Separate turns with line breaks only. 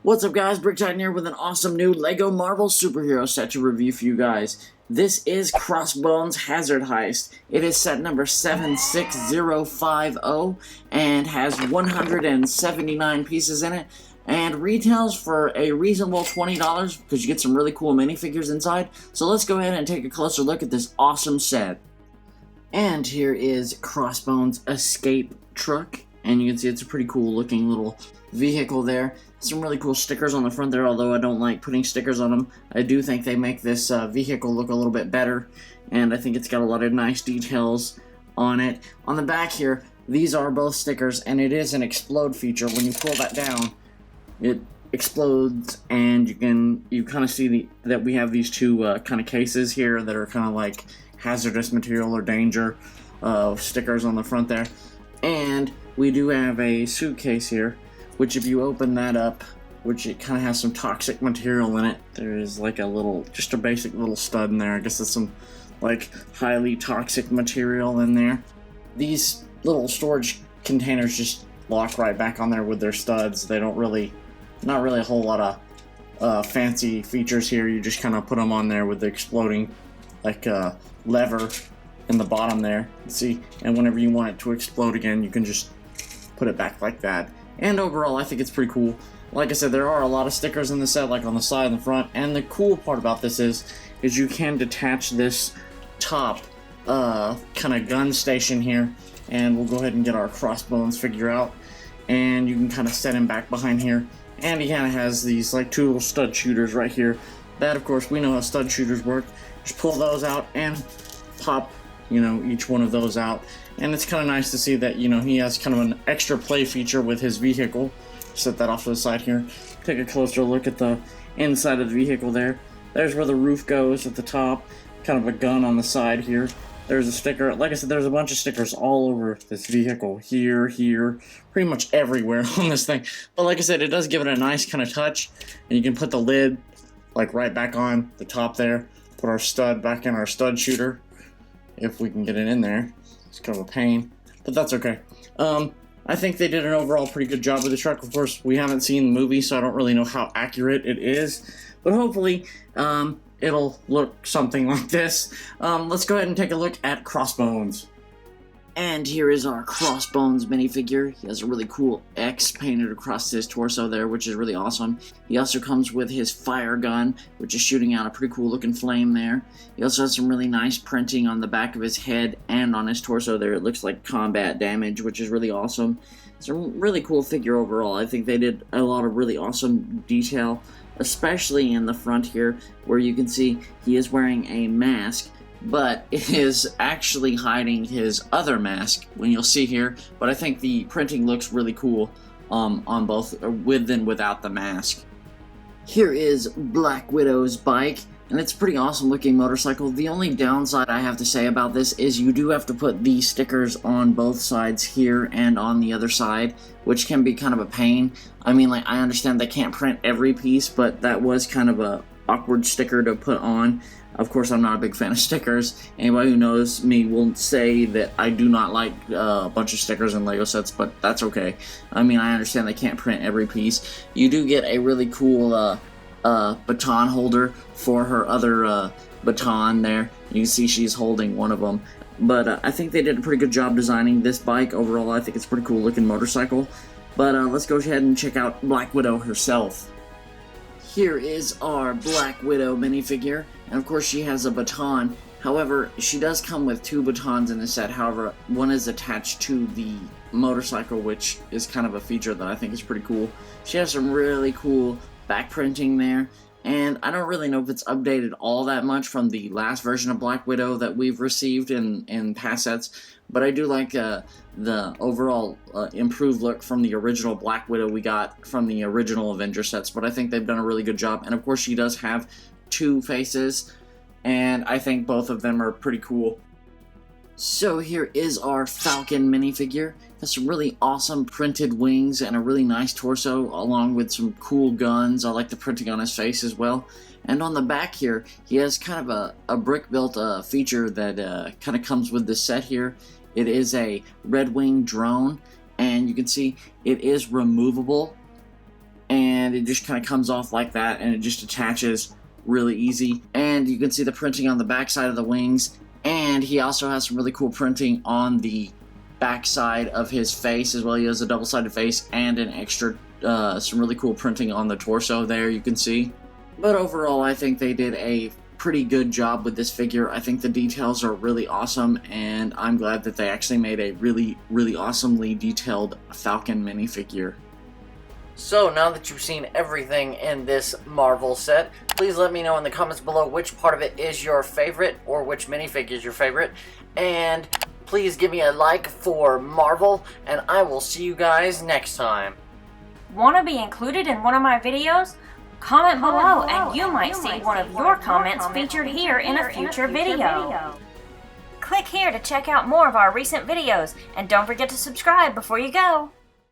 What's up guys, BrickQueen here with an awesome new LEGO Marvel superhero set to review for you guys. This is Crossbones Hazard Heist. It is set number 76050 and has 179 pieces in it and retails for a reasonable $20 because you get some really cool minifigures inside. So let's go ahead and take a closer look at this awesome set. And here is Crossbones' escape truck, and you can see it's a pretty cool looking little vehicle there. Some really cool stickers on the front there, although I don't like putting stickers on them. I do think they make this vehicle look a little bit better, and I think it's got a lot of nice details on it. On the back here, these are both stickers, and it is an explode feature. When you pull that down, it explodes, and you kind of see that we have these two kind of cases here that are kind of like hazardous material or danger stickers on the front there. And we do have a suitcase here, which if you open that up, which it kind of has some toxic material in it. There is like just a basic little stud in there. I guess it's some like highly toxic material in there. These little storage containers just lock right back on there with their studs. They don't not really a whole lot of fancy features here. You just kind of put them on there with the exploding like lever in the bottom there. See, and whenever you want it to explode again, you can just put it back like that. And overall, I think it's pretty cool. Like I said, there are a lot of stickers in the set, like on the side and the front. And the cool part about this is you can detach this top kind of gun station here. And we'll go ahead and get our Crossbones figure out. And you can kind of set him back behind here. And he kind of has these like two little stud shooters right here. That, of course, we know how stud shooters work. Just pull those out and pop, each one of those out. And it's kind of nice to see that, he has kind of an extra play feature with his vehicle. Set that off to the side here. Take a closer look at the inside of the vehicle there. There's where the roof goes at the top. Kind of a gun on the side here. There's a sticker. Like I said, there's a bunch of stickers all over this vehicle. Here, pretty much everywhere on this thing. But like I said, it does give it a nice kind of touch. And you can put the lid like right back on the top there. Put our stud back in our stud shooter. If we can get it in there. It's kind of a pain, but that's okay. I think they did an overall pretty good job with the truck. Of course, we haven't seen the movie, so I don't really know how accurate it is, but hopefully it'll look something like this. Let's go ahead and take a look at Crossbones. And here is our Crossbones minifigure. He has a really cool X painted across his torso there, which is really awesome. He also comes with his fire gun, which is shooting out a pretty cool looking flame there. He also has some really nice printing on the back of his head and on his torso there. It looks like combat damage, which is really awesome. It's a really cool figure overall. I think they did a lot of really awesome detail, especially in the front here, where you can see he is wearing a mask, but it is actually hiding his other mask, when you'll see here. But I think the printing looks really cool on both with and without the mask. Here is Black Widow's bike, and it's a pretty awesome looking motorcycle. The only downside I have to say about this is you do have to put these stickers on both sides here and on the other side, which can be kind of a pain. I mean, like, I understand they can't print every piece, but that was kind of a awkward sticker to put on. Of course, I'm not a big fan of stickers. Anybody who knows me will say that I do not like a bunch of stickers in LEGO sets, but that's okay. I mean, I understand they can't print every piece. You do get a really cool baton holder for her other baton there. You can see she's holding one of them. But I think they did a pretty good job designing this bike. Overall, I think it's a pretty cool looking motorcycle. But let's go ahead and check out Black Widow herself. Here is our Black Widow minifigure, and of course she has a baton. However, she does come with two batons in the set. However, one is attached to the motorcycle, which is kind of a feature that I think is pretty cool. She has some really cool back printing there, and I don't really know if it's updated all that much from the last version of Black Widow that we've received in past sets, but I do like the overall improved look from the original Black Widow we got from the original Avengers sets. But I think they've done a really good job, and of course she does have two faces, and I think both of them are pretty cool. So here is our Falcon minifigure. Has some really awesome printed wings and a really nice torso, along with some cool guns. I like the printing on his face as well. And on the back here, he has kind of a brick-built feature that kind of comes with this set here. It is a Redwing drone, and you can see it is removable. and it just kind of comes off like that, and it just attaches really easy. And you can see the printing on the back side of the wings, and he also has some really cool printing on the back side of his face as well. He has a double-sided face and an extra some really cool printing on the torso there, you can see. But overall, I think they did a pretty good job with this figure. I think the details are really awesome, and I'm glad that they actually made a really awesomely detailed Falcon minifigure. So now that you've seen everything in this Marvel set, please let me know in the comments below which part of it is your favorite or which minifigure is your favorite. And please give me a like for Marvel, and I will see you guys next time.
Want to be included in one of my videos? Comment below and you might see one of your comments featured here in a future video. Click here to check out more of our recent videos, and don't forget to subscribe before you go.